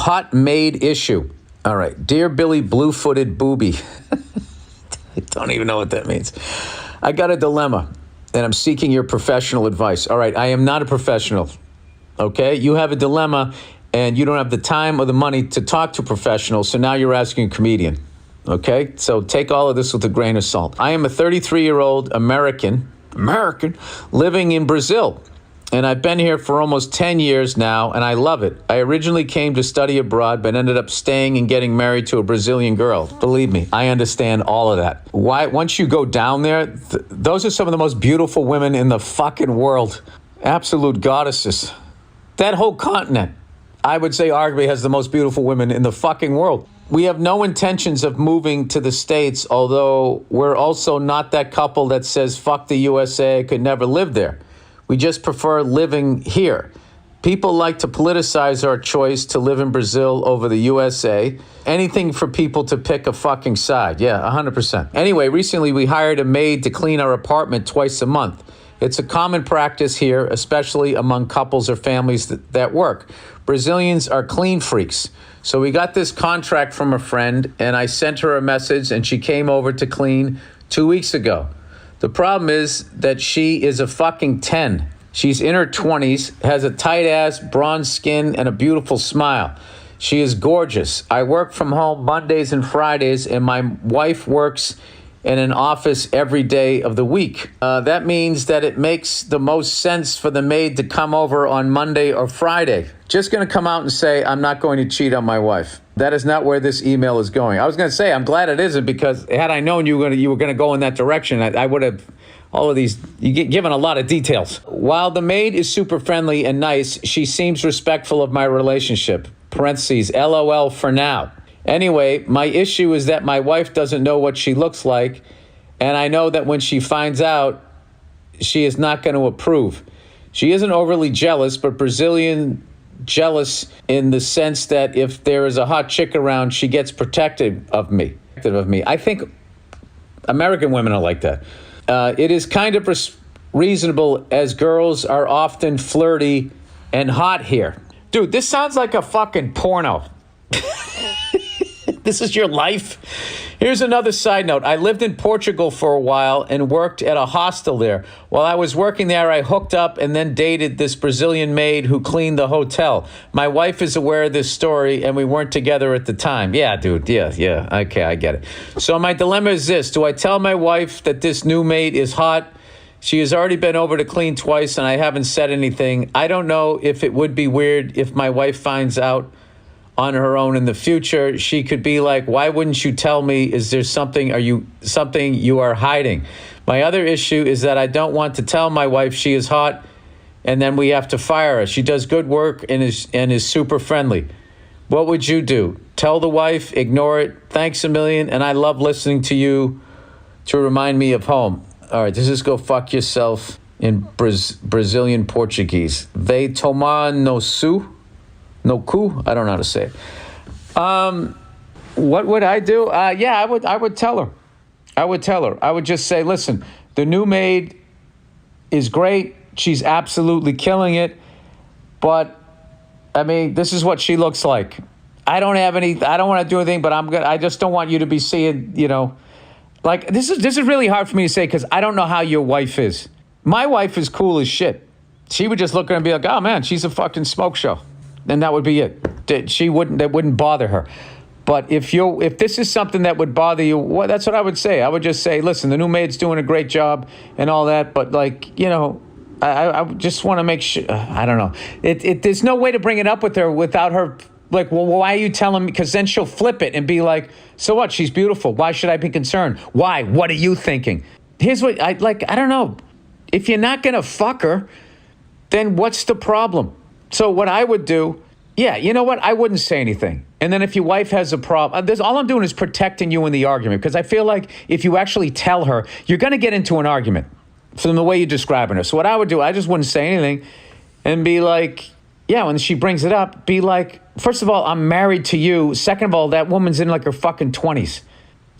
Hot maid issue. All right. Dear Billy Blue-Footed Booby. I don't even know what that means. I got a dilemma, and I'm seeking your professional advice. All right. I am not a professional. Okay? You have a dilemma, and you don't have the time or the money to talk to a professional, so now you're asking a comedian. Okay? So take all of this with a grain of salt. I am a 33-year-old American living in Brazil. And I've been here for almost 10 years now, and I love it. I originally came to study abroad, but ended up staying and getting married to a Brazilian girl. Believe me, I understand all of that. Why? Once you go down there, those are some of the most beautiful women in the fucking world. Absolute goddesses. That whole continent, I would say, arguably has the most beautiful women in the fucking world. We have no intentions of moving to the States, although we're also not that couple that says, fuck the USA, I could never live there. We just prefer living here. People like to politicize our choice to live in Brazil over the USA. Anything for people to pick a fucking side. Yeah, 100%. Anyway, recently we hired a maid to clean our apartment twice a month. It's a common practice here, especially among couples or families that work. Brazilians are clean freaks. So we got this contract from a friend, and I sent her a message, and she came over to clean 2 weeks ago. The problem is that she is a fucking 10. She's in her 20s, has a tight ass, bronze skin, and a beautiful smile. She is gorgeous. I work from home Mondays and Fridays, and my wife works in an office every day of the week. That means that it makes the most sense for the maid to come over on Monday or Friday. Just going to come out and say, I'm not going to cheat on my wife. That is not where this email is going. I was going to say, I'm glad it isn't, because had I known you were going to go in that direction, I would have all of these, you get given a lot of details. While the maid is super friendly and nice, she seems respectful of my relationship. Parentheses, LOL for now. Anyway, my issue is that my wife doesn't know what she looks like, and I know that when she finds out, she is not going to approve. She isn't overly jealous, but Brazilian jealous in the sense that if there is a hot chick around, she gets protective of me. I think American women are like that. It is kind of reasonable, as girls are often flirty and hot here. Dude, this sounds like a fucking porno. This is your life? Here's another side note. I lived in Portugal for a while and worked at a hostel there. While I was working there, I hooked up and then dated this Brazilian maid who cleaned the hotel. My wife is aware of this story, and we weren't together at the time. Yeah, dude. Yeah. Okay, I get it. So my dilemma is this. Do I tell my wife that this new maid is hot? She has already been over to clean twice, and I haven't said anything. I don't know if it would be weird if my wife finds out on her own in the future. She could be like, why wouldn't you tell me? Is there something you are hiding? My other issue is that I don't want to tell my wife she is hot, and then we have to fire her. She does good work and is super friendly. What would you do? Tell the wife, ignore it. Thanks a million, and I love listening to you to remind me of home. All right, this is go fuck yourself in Brazilian Portuguese. Vei tomar no su. No coup? I don't know how to say it. What would I do? Yeah, I would tell her. I would just say, listen, the new maid is great. She's absolutely killing it. But, I mean, this is what she looks like. I don't want to do anything, but I just don't want you to be seeing, like, this is really hard for me to say, because I don't know how your wife is. My wife is cool as shit. She would just look at her and be like, oh, man, she's a fucking smoke show. And that would be it. That wouldn't bother her. But if this is something that would bother you, well, that's what I would say. I would just say, listen, the new maid's doing a great job and all that, but I just want to make sure. I don't know. There's no way to bring it up with her without her like, well, why are you telling me? Because then she'll flip it and be like, so what? She's beautiful. Why should I be concerned? Why? What are you thinking? Here's what I don't know. If you're not gonna fuck her, then what's the problem? So what I would do, yeah, you know what? I wouldn't say anything. And then if your wife has a problem, all I'm doing is protecting you in the argument, because I feel like if you actually tell her, you're going to get into an argument from the way you're describing her. So what I would do, I just wouldn't say anything and be like, yeah, when she brings it up, be like, first of all, I'm married to you. Second of all, that woman's in like her fucking 20s.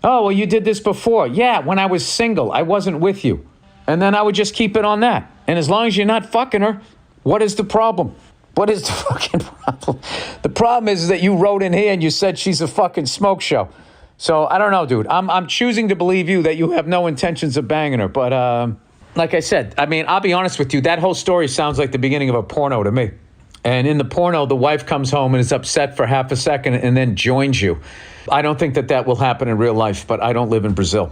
Oh, well, you did this before. Yeah, when I was single, I wasn't with you. And then I would just keep it on that. And as long as you're not fucking her, what is the problem? What is the fucking problem? The problem is that you wrote in here and you said she's a fucking smoke show. So I don't know, dude. I'm choosing to believe you that you have no intentions of banging her. But like I said, I mean, I'll be honest with you. That whole story sounds like the beginning of a porno to me. And in the porno, the wife comes home and is upset for half a second and then joins you. I don't think that will happen in real life, but I don't live in Brazil.